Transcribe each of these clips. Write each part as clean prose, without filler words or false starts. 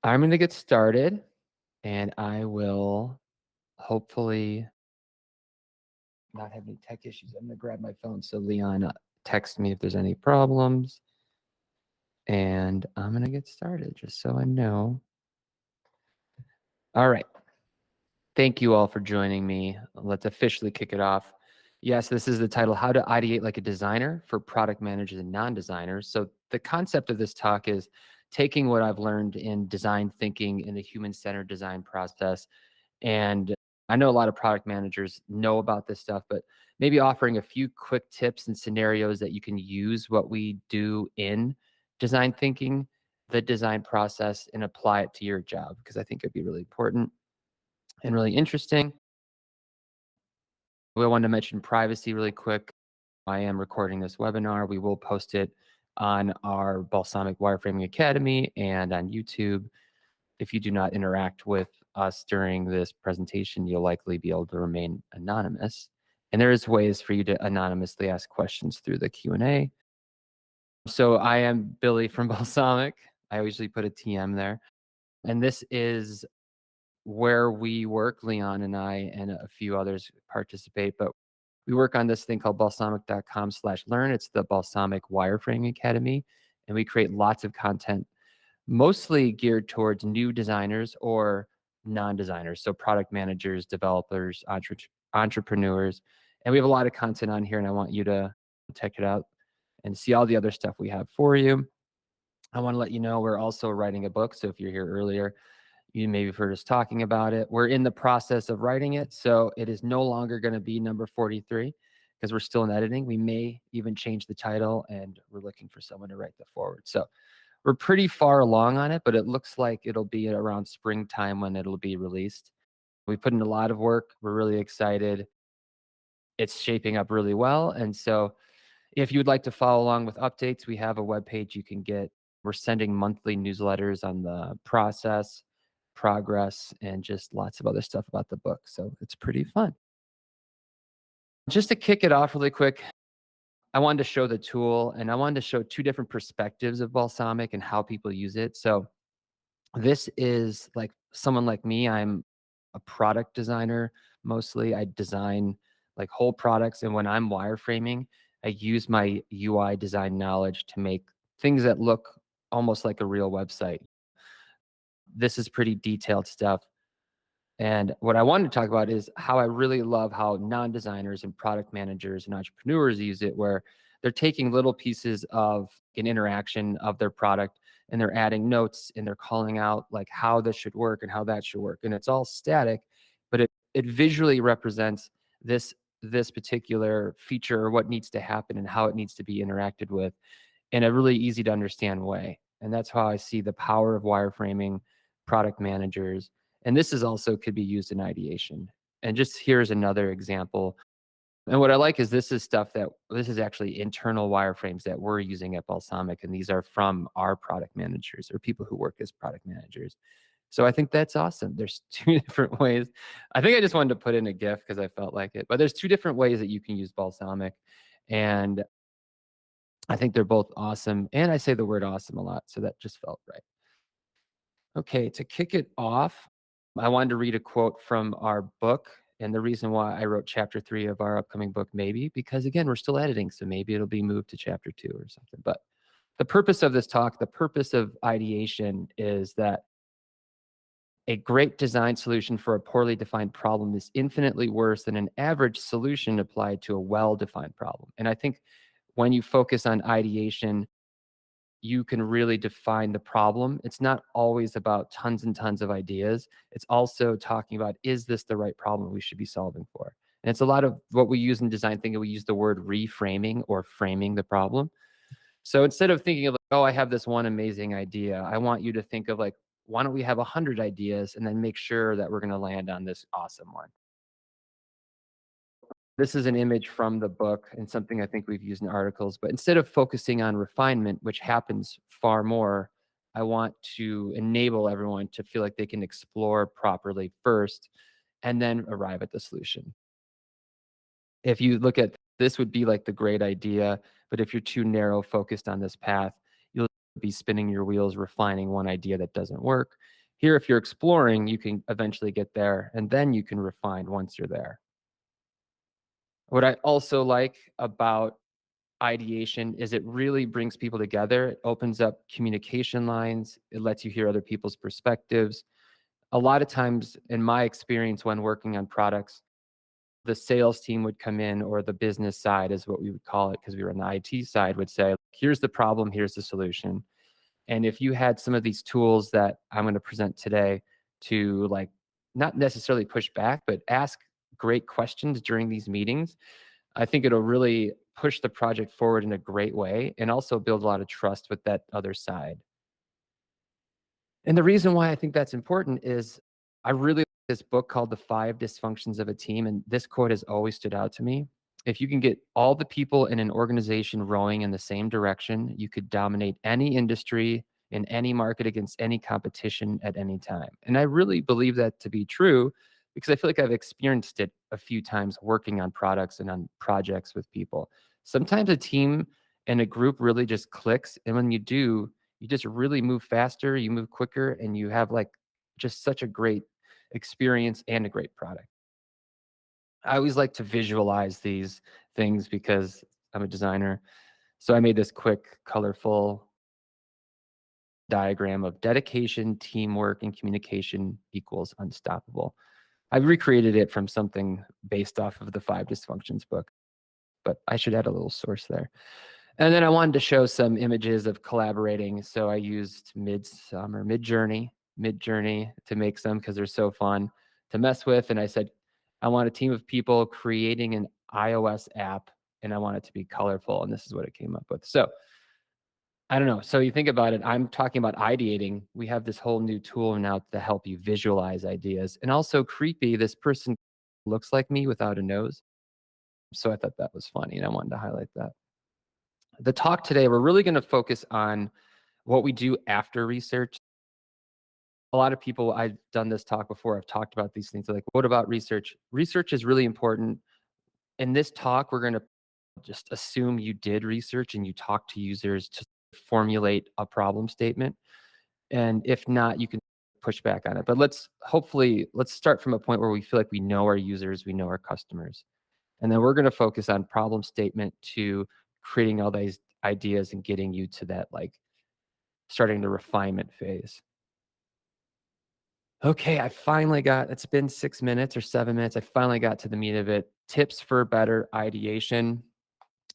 I'm going to get started and I will hopefully not have any tech issues. I'm going to grab my phone so Leon text me if there's any problems. And I'm going to get started just so I know. All right. Thank you all for joining me. Let's officially kick it off. Yes, this is the title, How to Ideate Like a Designer for Product Managers and Non-Designers. So the concept of this talk is taking what I've learned in design thinking in the human-centered design process. And I know a lot of product managers know about this stuff, but maybe offering a few quick tips and scenarios that you can use what we do in design thinking, the design process, and apply it to your job, because I think it'd be really important and really interesting. We want to mention privacy really quick. I am recording this webinar. We will post it on our Balsamiq Wireframing Academy and on YouTube. If you do not interact with us during this presentation, you'll likely be able to remain anonymous. And there is ways for you to anonymously ask questions through the Q&A. So I am Billy from Balsamiq. I usually put a TM there. And this is where we work, Leon and I and a few others participate, but we work on this thing called balsamiq.com/learn. It's the Balsamiq Wireframing Academy, and we create lots of content, mostly geared towards new designers or non-designers, so product managers, developers, entrepreneurs, and we have a lot of content on here, and I want you to check it out and see all the other stuff we have for you. I want to let you know we're also writing a book, so if you're here earlier, you maybe have heard us talking about it. We're in the process of writing it, so it is no longer going to be number 43 because we're still in editing. We may even change the title, and we're looking for someone to write the forward. So we're pretty far along on it, but it looks like it'll be around springtime when it'll be released. We put in a lot of work. We're really excited. It's shaping up really well. And so if you'd like to follow along with updates, we have a webpage you can get. We're sending monthly newsletters on the process, progress, and just lots of other stuff about the book. So it's pretty fun. Just to kick it off really quick, I wanted to show the tool and I wanted to show two different perspectives of Balsamiq and how people use it. So this is like someone like me. I'm a product designer mostly. I design like whole products. And when I'm wireframing, I use my UI design knowledge to make things that look almost like a real website. This is pretty detailed stuff. And what I wanted to talk about is how I really love how non-designers and product managers and entrepreneurs use it, where they're taking little pieces of an interaction of their product and they're adding notes and they're calling out like how this should work and how that should work. And it's all static, but it visually represents this particular feature or what needs to happen and how it needs to be interacted with in a really easy to understand way. And that's how I see the power of wireframing, product managers. And this is also could be used in ideation. And just here's another example. And what I like is this is actually internal wireframes that we're using at Balsamiq. And these are from our product managers or people who work as product managers. So I think that's awesome. There's two different ways. I think I just wanted to put in a GIF because I felt like it. But there's two different ways that you can use Balsamiq. And I think they're both awesome. And I say the word awesome a lot. So that just felt right. Okay, to kick it off, I wanted to read a quote from our book. And the reason why I wrote chapter 3 of our upcoming book, maybe, because again, we're still editing. So maybe it'll be moved to chapter 2 or something. But the purpose of this talk, the purpose of ideation is that a great design solution for a poorly defined problem is infinitely worse than an average solution applied to a well-defined problem. And I think when you focus on ideation, you can really define the problem. It's not always about tons and tons of ideas. It's also talking about, is this the right problem we should be solving for? And it's a lot of what we use in design thinking. We use the word reframing or framing the problem. So instead of thinking of like, oh, I have this one amazing idea, I want you to think of like, why don't we have 100 ideas and then make sure that we're going to land on this awesome one? This is an image from the book and something I think we've used in articles, but instead of focusing on refinement, which happens far more, I want to enable everyone to feel like they can explore properly first and then arrive at the solution. If you look at this would be like the great idea, but if you're too narrow focused on this path, you'll be spinning your wheels, refining one idea that doesn't work. Here, if you're exploring, you can eventually get there and then you can refine once you're there. What I also like about ideation is it really brings people together. It opens up communication lines. It lets you hear other people's perspectives. A lot of times, in my experience when working on products, the sales team would come in, or the business side is what we would call it because we were on the IT side, would say, here's the problem, here's the solution. And if you had some of these tools that I'm going to present today to, like, not necessarily push back, but ask great questions during these meetings, I think it'll really push the project forward in a great way and also build a lot of trust with that other side. And the reason why I think that's important is I really like this book called The Five Dysfunctions of a Team. And this quote has always stood out to me. If you can get all the people in an organization rowing in the same direction, you could dominate any industry in any market against any competition at any time. And I really believe that to be true because I feel like I've experienced it a few times working on products and on projects with people. Sometimes a team and a group really just clicks. And when you do, you just really move faster, you move quicker, and you have, like, just such a great experience and a great product. I always like to visualize these things because I'm a designer. So I made this quick, colorful diagram of dedication, teamwork, and communication equals unstoppable. I recreated it from something based off of the Five Dysfunctions book, but I should add a little source there. And then I wanted to show some images of collaborating. So I used Midsummer, Midjourney to make some because they're so fun to mess with. And I said, I want a team of people creating an iOS app and I want it to be colorful. And this is what it came up with. So I don't know. So you think about it, I'm talking about ideating. We have this whole new tool now to help you visualize ideas. And also creepy, this person looks like me without a nose. So I thought that was funny and I wanted to highlight that. The talk today, we're really going to focus on what we do after research. A lot of people, I've done this talk before, I've talked about these things. They're like, what about research? Research is really important. In this talk, we're going to just assume you did research and you talked to users to formulate a problem statement. And if not, you can push back on it. But let's start from a point where we feel like we know our users, we know our customers. And then we're going to focus on problem statement to creating all these ideas and getting you to that, like, starting the refinement phase. Okay, it's been 6 minutes or 7 minutes. I finally got to the meat of it. Tips for better ideation.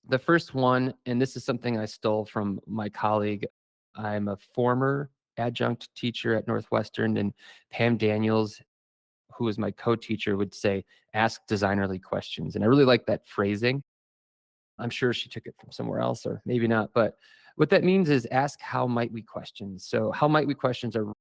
The first one, and this is something I stole from my colleague. I'm a former adjunct teacher at Northwestern, and Pam Daniels, who was my co-teacher, would say, ask designerly questions. And I really like that phrasing. I'm sure she took it from somewhere else, or maybe not. But what that means is ask how might we questions. So how might we questions are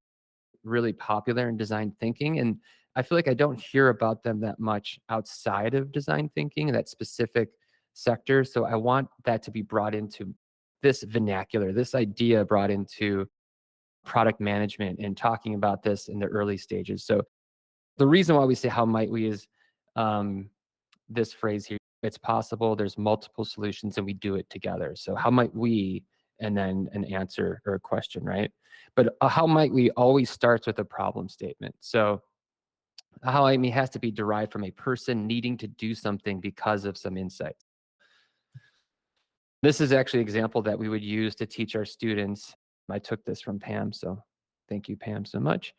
really popular in design thinking. And I feel like I don't hear about them that much outside of design thinking, that specific sector. So I want that to be brought into this vernacular, this idea brought into product management and talking about this in the early stages. So the reason why we say how might we is um, this phrase here, it's possible, there's multiple solutions, and we do it together. So how might we, and then an answer or a question, right? But how might we always starts with a problem statement. So how I mean has to be derived from a person needing to do something because of some insight. This is actually an example that we would use to teach our students. I took this from Pam, so thank you, Pam, so much.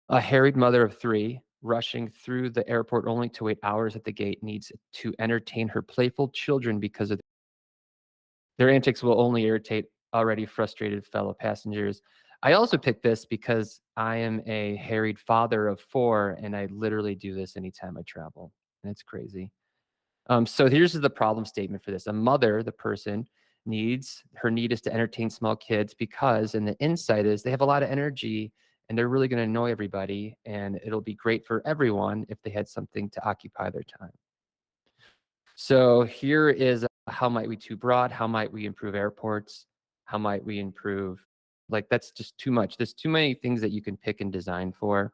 A harried mother of three rushing through the airport only to wait hours at the gate needs to entertain her playful children because of their antics will only irritate already frustrated fellow passengers. I also picked this because I am a harried father of four, and I literally do this anytime I travel. And it's crazy. So here's the problem statement for this. A mother, the person, her need is to entertain small kids because, and the insight is they have a lot of energy and they're really going to annoy everybody. And it'll be great for everyone if they had something to occupy their time. So here is how might we too broad? How might we improve airports? How might we improve? Like, that's just too much. There's too many things that you can pick and design for.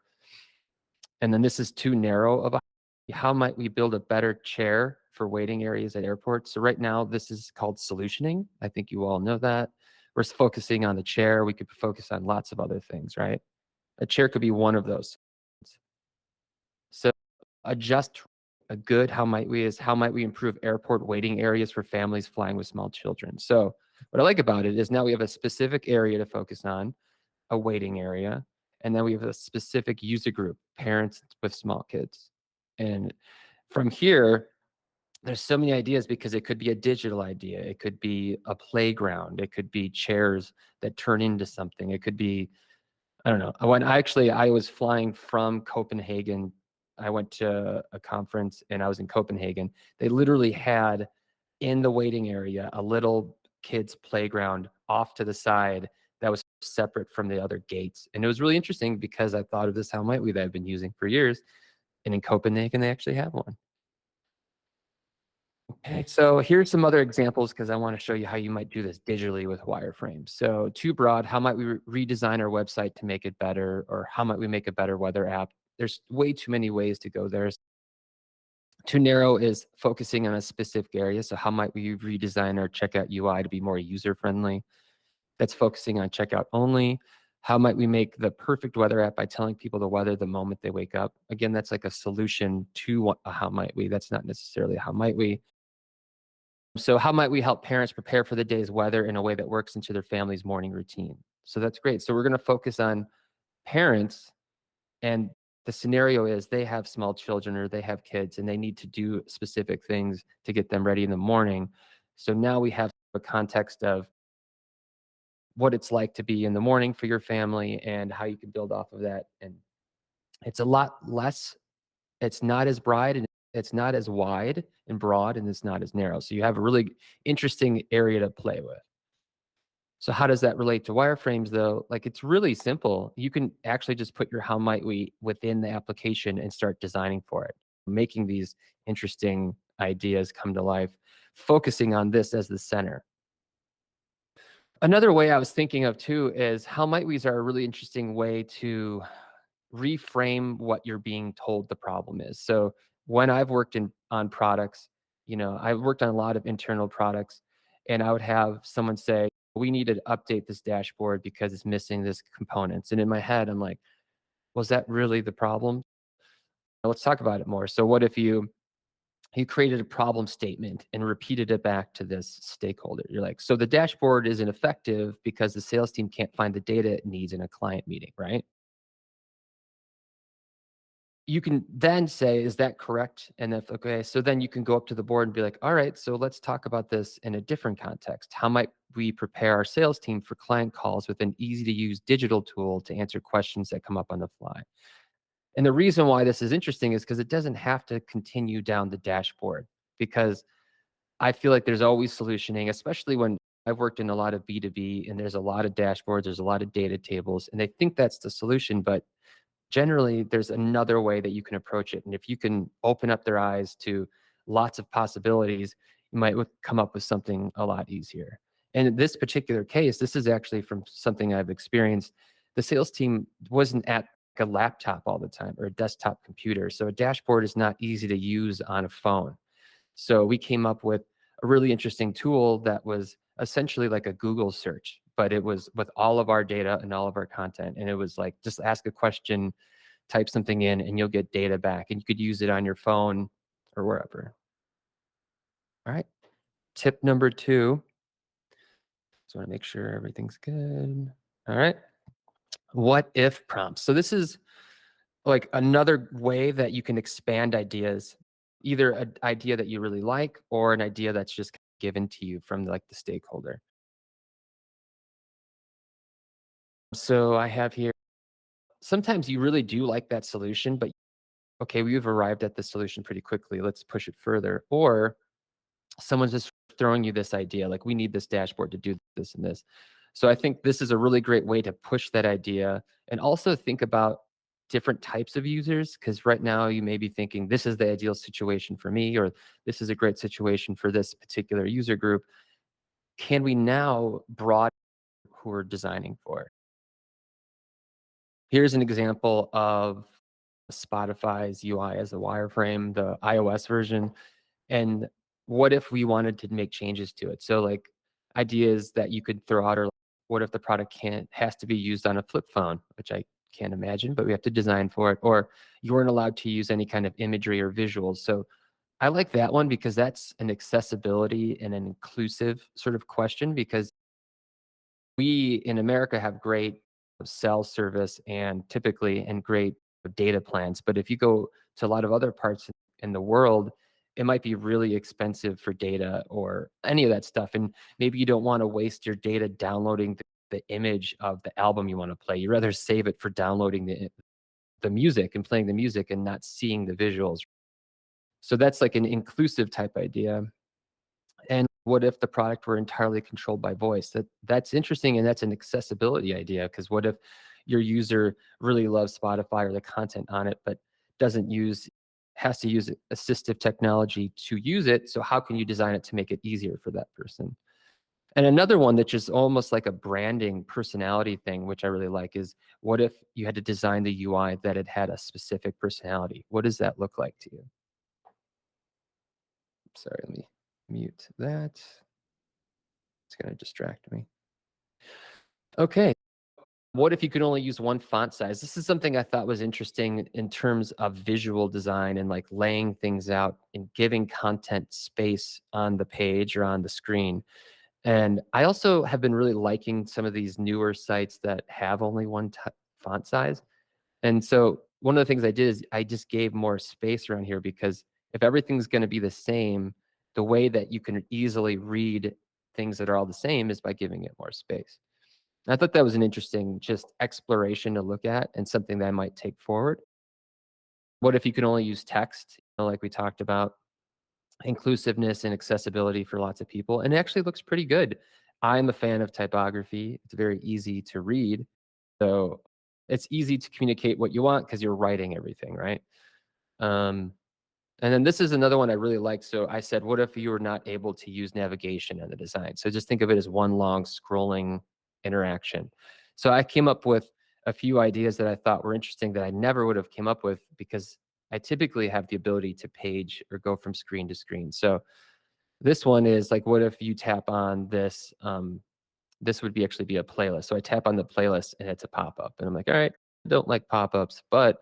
And then this is too narrow of a, how might we build a better chair for waiting areas at airports? So right now, this is called solutioning. I think you all know that. We're focusing on the chair. We could focus on lots of other things, right? A chair could be one of those. So adjust a good how might we is how might we improve airport waiting areas for families flying with small children. So what I like about it is now we have a specific area to focus on, a waiting area, and then we have a specific user group, parents with small kids. And from here, there's so many ideas because it could be a digital idea, it could be a playground, it could be chairs that turn into something, it could be I don't know. I was flying from Copenhagen. I went to a conference and I was in Copenhagen. They literally had in the waiting area a little kids playground off to the side that was separate from the other gates. And it was really interesting because I thought of this how might we that I've been using for years. And in Copenhagen, they actually have one. Okay, so here's some other examples because I want to show you how you might do this digitally with wireframes. So too broad, how might we redesign our website to make it better? Or how might we make a better weather app? There's way too many ways to go there. Too narrow is focusing on a specific area. So how might we redesign our checkout UI to be more user-friendly? That's focusing on checkout only. How might we make the perfect weather app by telling people the weather the moment they wake up? Again, that's like a solution to a how might we. That's not necessarily a how might we. So how might we help parents prepare for the day's weather in a way that works into their family's morning routine? So that's great. So we're going to focus on parents, and the scenario is they have small children or they have kids and they need to do specific things to get them ready in the morning. So now we have a context of what it's like to be in the morning for your family and how you can build off of that. And it's a lot less, it's not as broad and it's not as wide and broad and it's not as narrow. So you have a really interesting area to play with. So how does that relate to wireframes though? Like it's really simple. You can actually just put your how might we within the application and start designing for it, making these interesting ideas come to life, focusing on this as the center. Another way I was thinking of too is how might we's are a really interesting way to reframe what you're being told the problem is. So when I've worked in on products, I've worked on a lot of internal products, and I would have someone say, "We need to update this dashboard because it's missing this components." And in my head, I'm like, "Was that really the problem? Let's talk about it more." So what if you created a problem statement and repeated it back to this stakeholder? You're like, "So the dashboard isn't effective because the sales team can't find the data it needs in a client meeting, right?" You can then say, "Is that correct?" And if okay, so then you can go up to the board and be like, "All right, so let's talk about this in a different context. How might we prepare our sales team for client calls with an easy to use digital tool to answer questions that come up on the fly?" And the reason why this is interesting is because it doesn't have to continue down the dashboard, because I feel like there's always solutioning, especially when I've worked in a lot of B2B and there's a lot of dashboards, there's a lot of data tables, and they think that's the solution, but generally there's another way that you can approach it. And if you can open up their eyes to lots of possibilities, you might come up with something a lot easier. And in this particular case, this is actually from something I've experienced. The sales team wasn't at a laptop all the time or a desktop computer. So a dashboard is not easy to use on a phone. So we came up with a really interesting tool that was essentially like a Google search, but it was with all of our data and all of our content. And it was like, just ask a question, type something in, and you'll get data back. And you could use it on your phone or wherever. All right. Tip number 2. Just want to make sure everything's good. All right. What if prompts? So this is like another way that you can expand ideas, either an idea that you really like or an idea that's just given to you from like the stakeholder. So I have here, sometimes you really do like that solution, but okay, we've arrived at the solution pretty quickly. Let's push it further. Or someone's just throwing you this idea, like we need this dashboard to do this and this. So I think this is a really great way to push that idea and also think about different types of users, because right now you may be thinking this is the ideal situation for me, or this is a great situation for this particular user group. Can we now broaden who we're designing for? Here's an example of Spotify's UI as a wireframe, the iOS version. And what if we wanted to make changes to it? So like ideas that you could throw out are What if the product can't has to be used on a flip phone, which I can't imagine, but we have to design for it, or you weren't allowed to use any kind of imagery or visuals. So I like that one because that's an accessibility and an inclusive sort of question because we in America have great cell service and typically and great data plans. But if you go to a lot of other parts in the world, it might be really expensive for data or any of that stuff. And maybe you don't want to waste your data downloading the image of the album you want to play. You rather save it for downloading the music and playing the music and not seeing the visuals. So that's like an inclusive type idea. And what if the product were entirely controlled by voice? That's interesting, and that's an accessibility idea. Because what if your user really loves Spotify or the content on it, but doesn't use has to use assistive technology to use it? So how can you design it to make it easier for that person? And another one that's just almost like a branding personality thing, which I really like, is what if you had to design the UI that it had a specific personality? What does that look like to you? Sorry, let me mute that. It's going to distract me. Okay. What if you could only use one font size? This is something I thought was interesting in terms of visual design and like laying things out and giving content space on the page or on the screen. And I also have been really liking some of these newer sites that have only one font size. And so one of the things I did is I just gave more space around here because if everything's going to be the same, the way that you can easily read things that are all the same is by giving it more space. I thought that was an interesting just exploration to look at and something that I might take forward. What if you can only use text, like we talked about, inclusiveness and accessibility for lots of people? And it actually looks pretty good. I'm a fan of typography. It's very easy to read. So it's easy to communicate what you want because you're writing everything, right? Um, and then this is another one I really like. So I said, what if you were not able to use navigation in the design? So just think of it as one long scrolling interaction. So I came up with a few ideas that I thought were interesting that I never would have came up with because I typically have the ability to page or go from screen to screen. So this one is like, what if you tap on this? This would be actually be a playlist. So I tap on the playlist and it's a pop-up. And I'm like, all right, I don't like pop-ups, but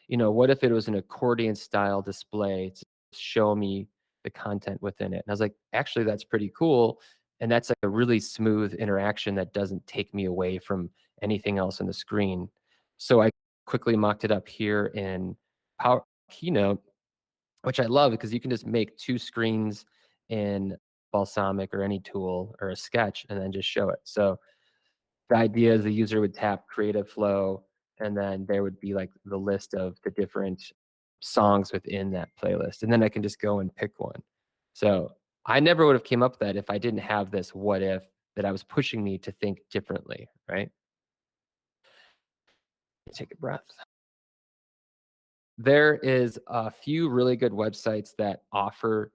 what if it was an accordion style display to show me the content within it? And I was like, actually, that's pretty cool. And that's like a really smooth interaction that doesn't take me away from anything else on the screen. So I quickly mocked it up here in Power Keynote, which I love because you can just make two screens in Balsamiq or any tool or a sketch and then just show it. So the idea is the user would tap creative flow and then there would be like the list of the different songs within that playlist. And then I can just go and pick one. So I never would have came up with that if I didn't have this what if that I was pushing me to think differently, right? Take a breath. There is a few really good websites that offer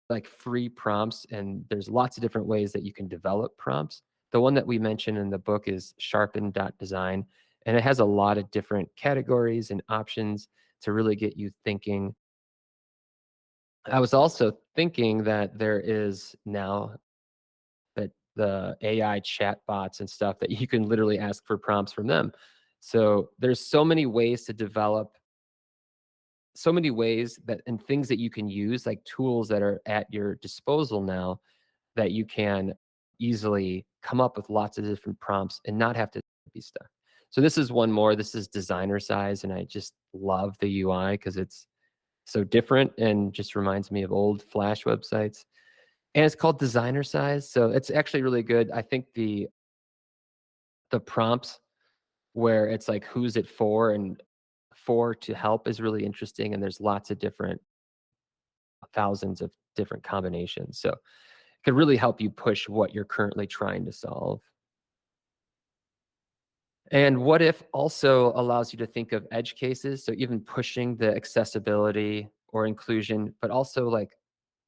like free prompts, and there's lots of different ways that you can develop prompts. The one that we mentioned in the book is sharpen.design, and it has a lot of different categories and options to really get you thinking. I was also thinking that there is now that the AI chat bots and stuff that you can literally ask for prompts from them. So there's so many ways to develop, so many ways that and things that you can use, like tools that are at your disposal now that you can easily come up with lots of different prompts and not have to be stuck. So this is one more. This is designer size, and I just love the UI because it's so different and just reminds me of old Flash websites. And it's called designer size, so it's actually really good. I think the prompts where it's like who's it for and for to help is really interesting, and there's lots of different thousands of different combinations. So it could really help you push what you're currently trying to solve. And what if also allows you to think of edge cases? So even pushing the accessibility or inclusion, but also like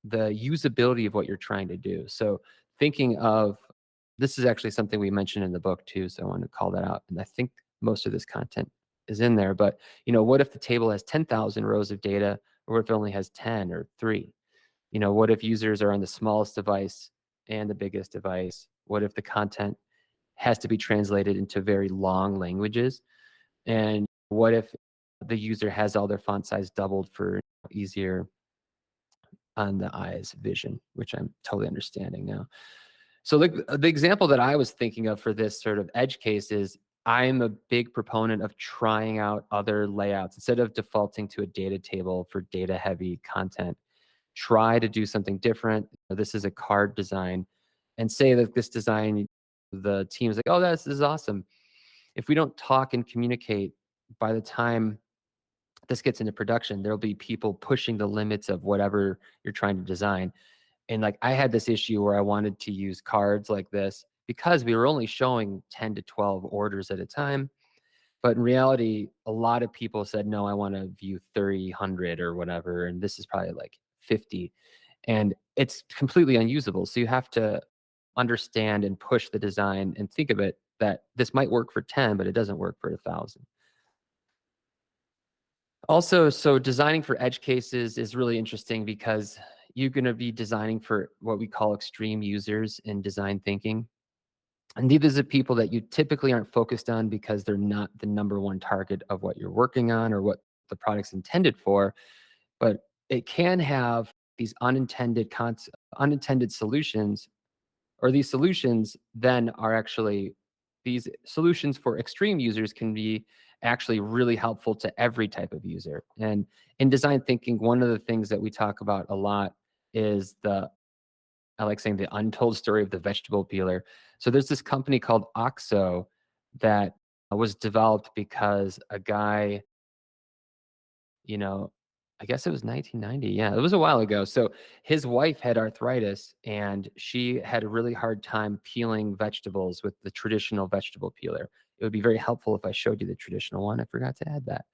the usability of what you're trying to do. So thinking of this is actually something we mentioned in the book too. So I want to call that out. And I think most of this content is in there. But what if the table has 10,000 rows of data, or what if it only has 10 or 3? What if users are on the smallest device and the biggest device? What if the content has to be translated into very long languages. And what if the user has all their font size doubled for easier on the eyes vision, which I'm totally understanding now. So the example that I was thinking of for this sort of edge case is I'm a big proponent of trying out other layouts instead of defaulting to a data table for data heavy content. Try to do something different. This is a card design, and say that this design, the team's like, oh, this is awesome. If we don't talk and communicate, by the time this gets into production, there'll be people pushing the limits of whatever you're trying to design. And like I had this issue where I wanted to use cards like this because we were only showing 10 to 12 orders at a time. But in reality, a lot of people said, no, I want to view 300 or whatever. And this is probably like 50. And it's completely unusable. So you have to understand and push the design and think of it that this might work for 10, but it doesn't work for 1,000. Also, so designing for edge cases is really interesting because you're going to be designing for what we call extreme users in design thinking. And these are people that you typically aren't focused on because they're not the number one target of what you're working on or what the product's intended for. But it can have these unintended solutions, or these solutions then are actually these solutions for extreme users can be actually really helpful to every type of user. And in design thinking, one of the things that we talk about a lot is I like saying the untold story of the vegetable peeler. So there's this company called Oxo that was developed because a guy, you know, I guess it was 1990. Yeah, it was a while ago. So his wife had arthritis and she had a really hard time peeling vegetables with the traditional vegetable peeler. It would be very helpful if I showed you the traditional one. I forgot to add that.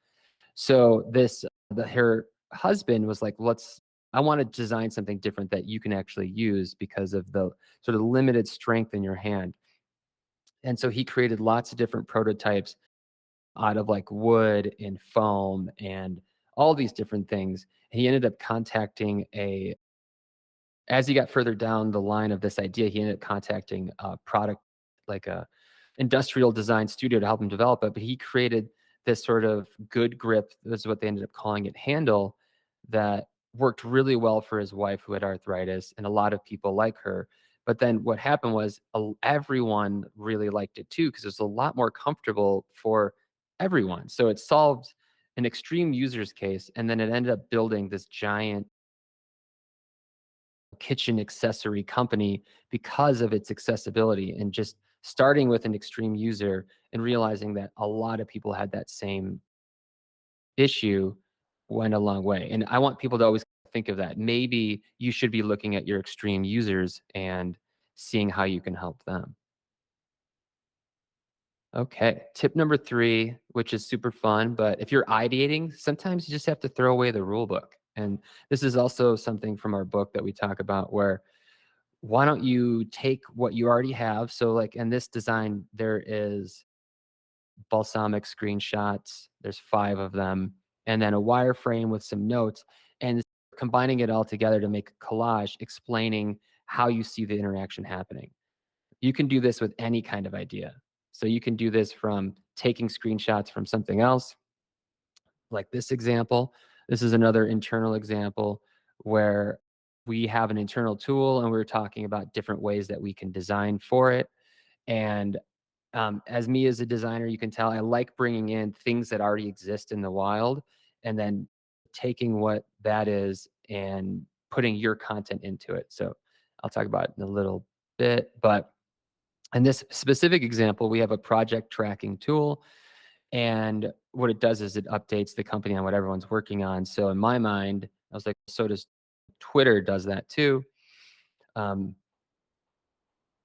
So her husband was like, I want to design something different that you can actually use because of the sort of limited strength in your hand. And so he created lots of different prototypes out of like wood and foam and all these different things. And he ended up contacting as he got further down the line of this idea, he ended up contacting a product like a industrial design studio to help him develop it. But he created this sort of good grip. This is what they ended up calling it, handle, that worked really well for his wife who had arthritis and a lot of people like her. But then what happened was everyone really liked it too because it was a lot more comfortable for everyone. So it solved an extreme user's case, and then it ended up building this giant kitchen accessory company because of its accessibility and just starting with an extreme user and realizing that a lot of people had that same issue went a long way. And I want people to always think of that. Maybe you should be looking at your extreme users and seeing how you can help them. Okay. Tip number 3, which is super fun, but if you're ideating, sometimes you just have to throw away the rule book. And this is also something from our book that we talk about where why don't you take what you already have? So like in this design, there is balsamic screenshots. There's 5 of them, and then a wireframe with some notes, and combining it all together to make a collage explaining how you see the interaction happening. You can do this with any kind of idea. So you can do this from taking screenshots from something else, like this example. This is another internal example where we have an internal tool and we're talking about different ways that we can design for it. And as me as a designer, you can tell I like bringing in things that already exist in the wild and then taking what that is and putting your content into it. So I'll talk about it in a little bit, but in this specific example, we have a project tracking tool. And what it does is it updates the company on what everyone's working on. So in my mind, I was like, so does Twitter does that too. Um,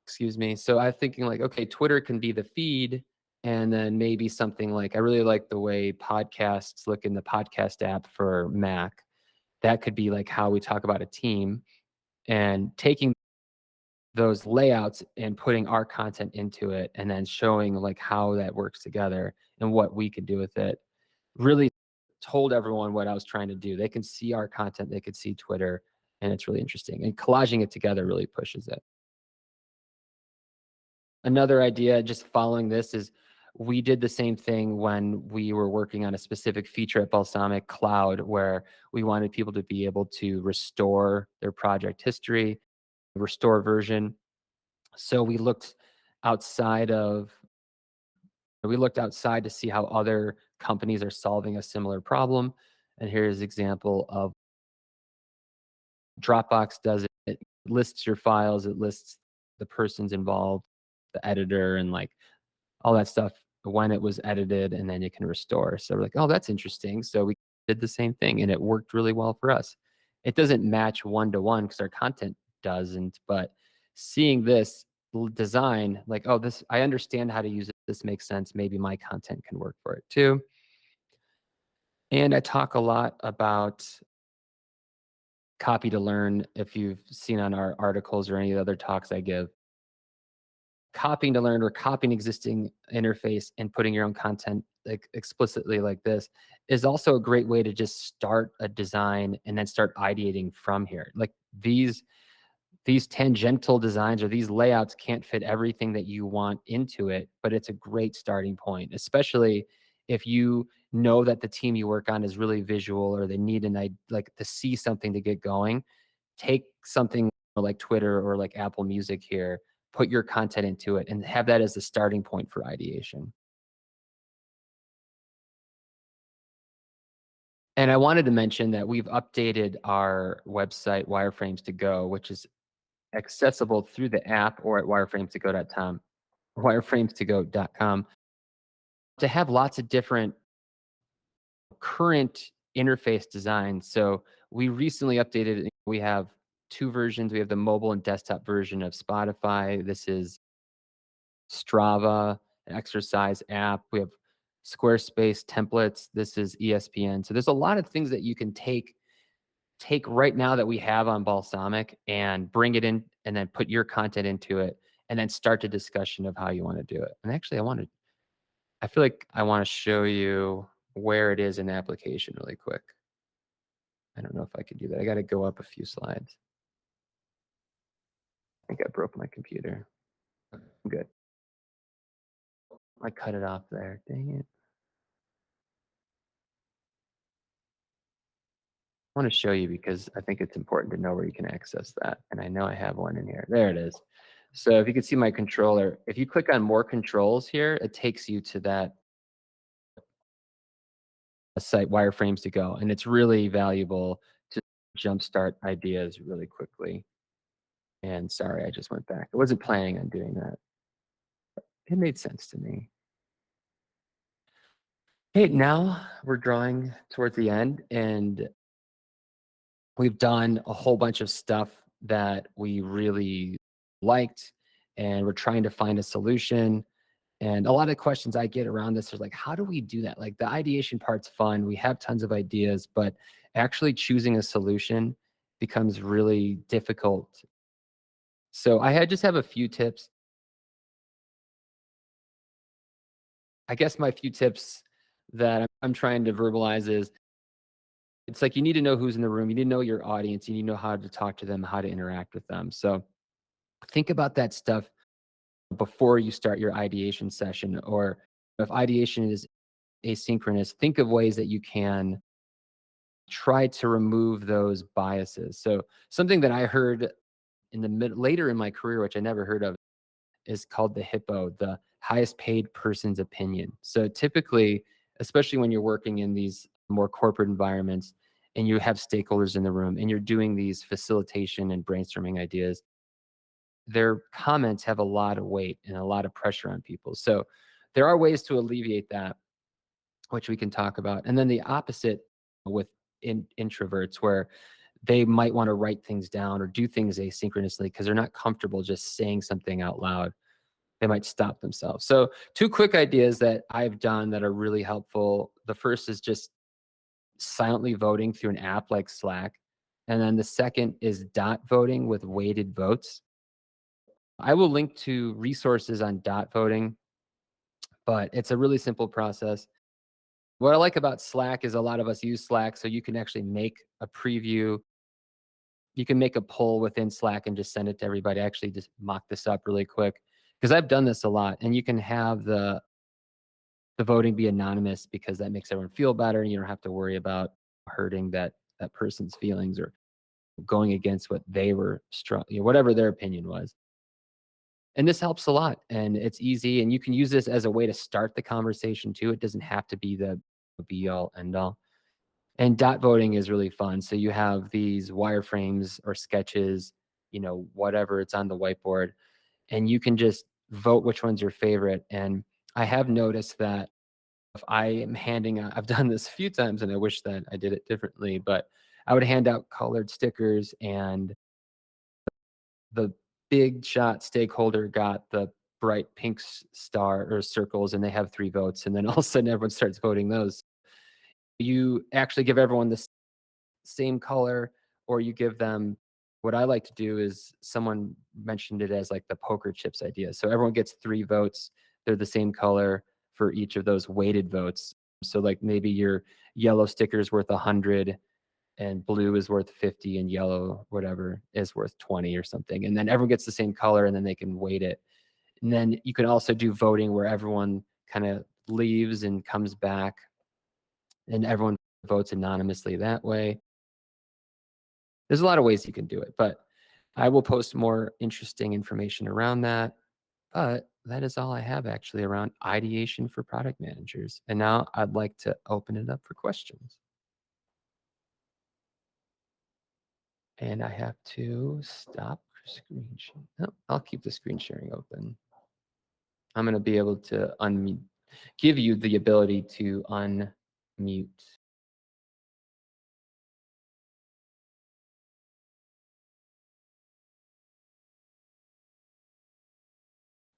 excuse me. So I'm thinking like, okay, Twitter can be the feed, and then maybe something like I really like the way podcasts look in the podcast app for Mac. That could be like how we talk about a team and taking those layouts and putting our content into it and then showing like how that works together and what we can do with it. Really told everyone what I was trying to do. They can see our content, they could see Twitter, and it's really interesting. And collaging it together really pushes it. Another idea, just following this, is we did the same thing when we were working on a specific feature at Balsamiq Cloud, where we wanted people to be able to restore their project history, restore version. So outside of we looked outside to see how other companies are solving a similar problem. And here's an example of Dropbox does it. It lists your files, it lists the persons involved, the editor, and like all that stuff when it was edited, and then you can restore. So we're like, oh, that's interesting. So we did the same thing and it worked really well for us. It doesn't match one to one because our content doesn't, but seeing this design, like, oh, this, I understand how to use it. This makes sense. Maybe my content can work for it too. And I talk a lot about copy to learn. If you've seen on our articles or any of the other talks I give, copying to learn or copying existing interface and putting your own content like explicitly like this is also a great way to just start a design and then start ideating from here. Like these tangential designs or these layouts can't fit everything that you want into it, but it's a great starting point, especially if you know that the team you work on is really visual or they need like to see something to get going. Take something like Twitter or like Apple Music here, put your content into it, and have that as the starting point for ideation. And I wanted to mention that we've updated our website, Wireframes to Go, which is accessible through the app or at wireframes2go.com, to have lots of different current interface designs. So we recently updated, we have two versions. We have the mobile and desktop version of Spotify. This is Strava, an exercise app. We have Squarespace templates. This is ESPN. So there's a lot of things that you can take right now that we have on Balsamiq and bring it in and then put your content into it and then start the discussion of how you want to do it. And actually I feel like I want to show you where it is in the application really quick. I don't know if I could do that. I got to go up a few slides. I think I broke my computer. I'm good. I cut it off there. Dang it. I want to show you because I think it's important to know where you can access that. And I know I have one in here. There it is. So if you can see my controller, if you click on more controls here, it takes you to that site, Wireframes to Go. And it's really valuable to jumpstart ideas really quickly. And sorry, I just went back. I wasn't planning on doing that. It made sense to me. Hey, now we're drawing towards the end, and we've done a whole bunch of stuff that we really liked, and we're trying to find a solution. And a lot of questions I get around this are like, how do we do that? Like the ideation part's fun. We have tons of ideas, but actually choosing a solution becomes really difficult. So just have a few tips. I guess my few tips that I'm trying to verbalize is it's like you need to know who's in the room. You need to know your audience. You need to know how to talk to them, how to interact with them. So think about that stuff before you start your ideation session. Or if ideation is asynchronous, think of ways that you can try to remove those biases. So something that I heard later in my career, which I never heard of, is called the HIPPO, the highest paid person's opinion. So typically, especially when you're working in these more corporate environments and you have stakeholders in the room and you're doing these facilitation and brainstorming ideas, their comments have a lot of weight and a lot of pressure on people. So there are ways to alleviate that, which we can talk about. And then the opposite with introverts, where they might want to write things down or do things asynchronously because they're not comfortable just saying something out loud. They might stop themselves. So two quick ideas that I've done that are really helpful. The first is just silently voting through an app like Slack. And then the second is dot voting with weighted votes. I will link to resources on dot voting, but it's a really simple process. What I like about Slack is a lot of us use Slack, so you can actually make a preview. You can make a poll within Slack and just send it to everybody. I actually just mock this up really quick. because I've done this a lot, and you can have the voting be anonymous because that makes everyone feel better, and you don't have to worry about hurting that person's feelings or going against what they were strong, whatever their opinion was. And this helps a lot, and it's easy, and you can use this as a way to start the conversation too. It doesn't have to be the be all end all. And dot voting is really fun. So you have these wireframes or sketches, whatever it's on the whiteboard, and you can just vote which one's your favorite. And I have noticed that if I am handing out, I've done this a few times and I wish that I did it differently, but I would hand out colored stickers, and the big shot stakeholder got the bright pink star or circles, and they have 3 votes. And then all of a sudden everyone starts voting those. You actually give everyone the same color, or you give them, what I like to do is, someone mentioned it as like the poker chips idea. So everyone gets 3 votes. They're the same color for each of those weighted votes. So like maybe your yellow sticker is worth 100 and blue is worth 50 and yellow, whatever, is worth 20 or something. And then everyone gets the same color and then they can weight it. And then you can also do voting where everyone kind of leaves and comes back and everyone votes anonymously that way. There's a lot of ways you can do it, but I will post more interesting information around that. But that is all I have actually around ideation for product managers. And now I'd like to open it up for questions. And I have to stop screen sharing. No, I'll keep the screen sharing open. I'm going to be able to unmute, give you the ability to unmute.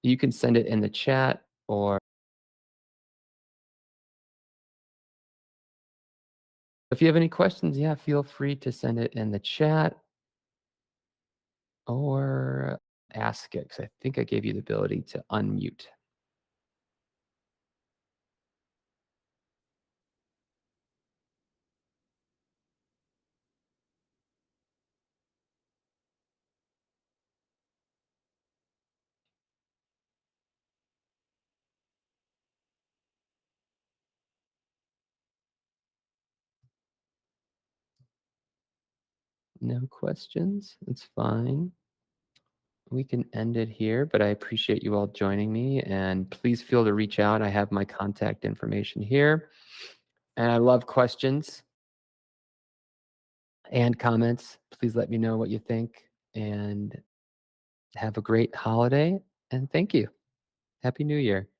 You can send it in the chat, or if you have any questions, yeah, feel free to send it in the chat or ask it, because I think I gave you the ability to unmute. No questions? That's fine. We can end it here, but I appreciate you all joining me, and please feel to reach out. I have my contact information here, and I love questions and comments. Please let me know what you think, and have a great holiday, and thank you. Happy New Year.